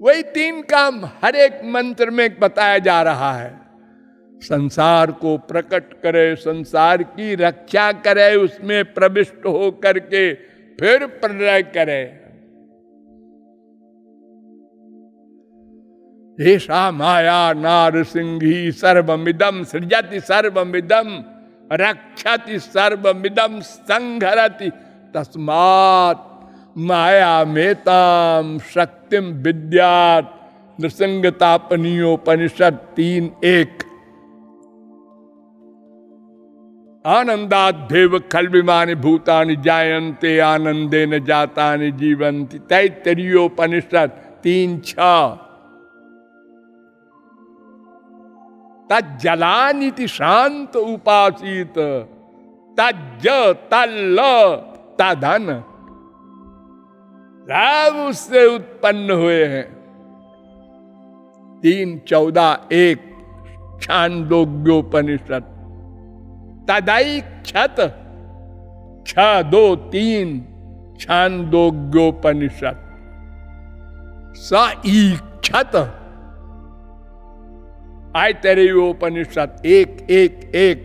वही तीन काम हर एक मंत्र में बताया जा रहा है। संसार को प्रकट करे, संसार की रक्षा करे, उसमें प्रविष्ट हो करके फिर प्रलय करे। ऐसा माया नारसिंही सर्वमिदम सृजति सर्वमिदम रक्षति सर्वमिदम संघरति तस्मात् माया मेताम शक्तिम विद्यात् नृसिंहतापनीयोपनिषद 3:1। आनंदाद्देव खल्विमानि भूतानि जायन्ते आनंदेन जातानि जीवन्ति तैत्तरीयोपनिषद 3:6। तज्जलानिति शांत उपासीत तज्ज तल्ल तधन, सब उससे उत्पन्न हुए हैं। 3:14:1 छांदोग्योपनिषद। तदैक्षत 6:2-3 छांदोग्योपनिषद। स ईक्षत ऐतरेयोपनिषद 1:1:1।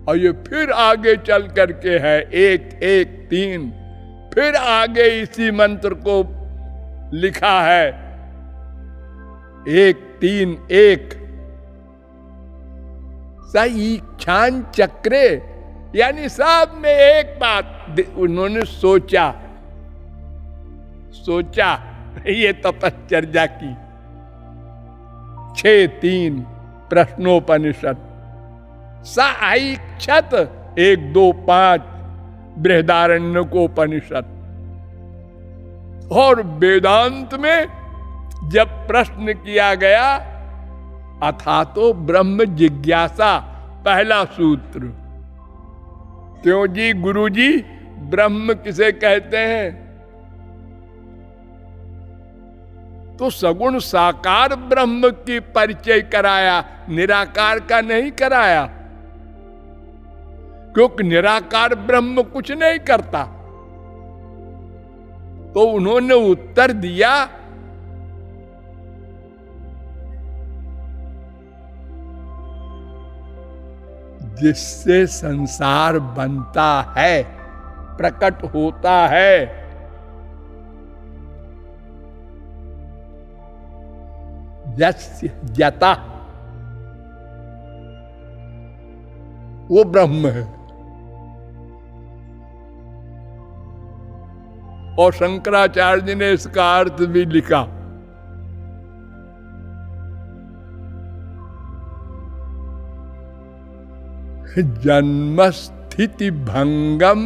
और ये फिर आगे चल करके है 1:1:3। फिर आगे इसी मंत्र को लिखा है 1:3:1। सईक्षान चक्रे, यानी सब में एक बात उन्होंने सोचा ये तपश्चर्या की। 6:3 प्रश्नोपनिषद। साइक्षत 1:2-5 बृहदारण्यकोपनिषद। और वेदांत में जब प्रश्न किया गया अथातो ब्रह्म जिज्ञासा, पहला सूत्र। क्यों जी गुरुजी, ब्रह्म किसे कहते हैं? तो सगुण साकार ब्रह्म की परिचय कराया, निराकार का नहीं कराया। क्योंकि निराकार ब्रह्म कुछ नहीं करता। तो उन्होंने उत्तर दिया जिससे संसार बनता है, प्रकट होता है। यस्य यता, वो ब्रह्म है। और शंकराचार्य ने इसका अर्थ भी लिखा। जन्म स्थिति भंगम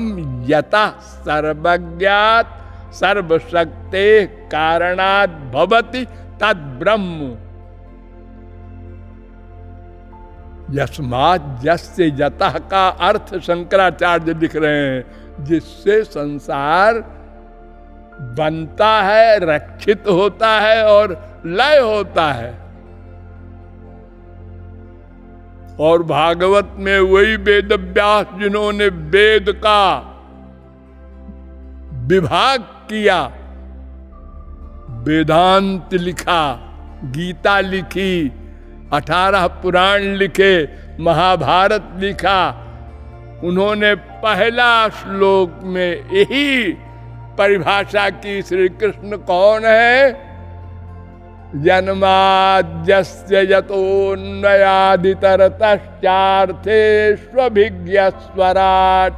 यता सर्वज्ञात सर्वशक्ते कारणात् भवति तद ब्रह्म। यस्मात् यस्य यतः का अर्थ शंकराचार्य लिख रहे हैं, जिससे संसार बनता है, रक्षित होता है और लय होता है। और भागवत में वही वेद व्यास जिन्होंने वेद का विभाग किया, वेदांत लिखा, गीता लिखी, 18 पुराण लिखे, महाभारत लिखा, उन्होंने पहला श्लोक में यही परिभाषा की श्री कृष्ण कौन है? जन्माद्यस्य यतोऽन्वयादितरतश्चार्थेष्वभिज्ञस्वराट्,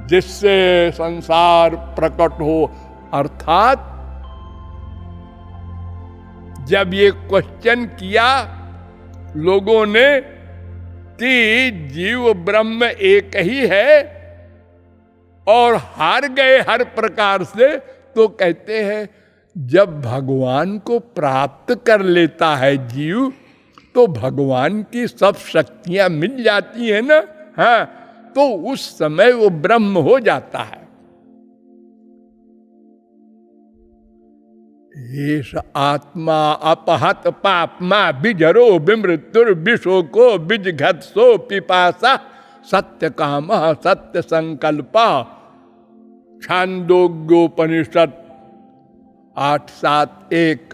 जिससे संसार प्रकट हो। अर्थात जब ये क्वेश्चन किया लोगों ने कि जीव ब्रह्म एक ही है और हार गए हर प्रकार से, तो कहते हैं जब भगवान को प्राप्त कर लेता है जीव, तो भगवान की सब शक्तियां मिल जाती है ना, हाँ, तो उस समय वो ब्रह्म हो जाता है। एष आत्मा अपहत पापमा बिजरो विमृत्युर विशोको बिजघत्सो पिपासा सत्य काम सत्य संकल्प। छांदोग्योपनिषद 8, 7, 1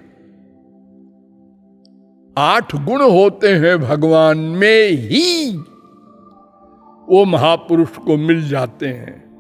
8 गुण होते हैं भगवान में ही वो महापुरुष को मिल जाते हैं।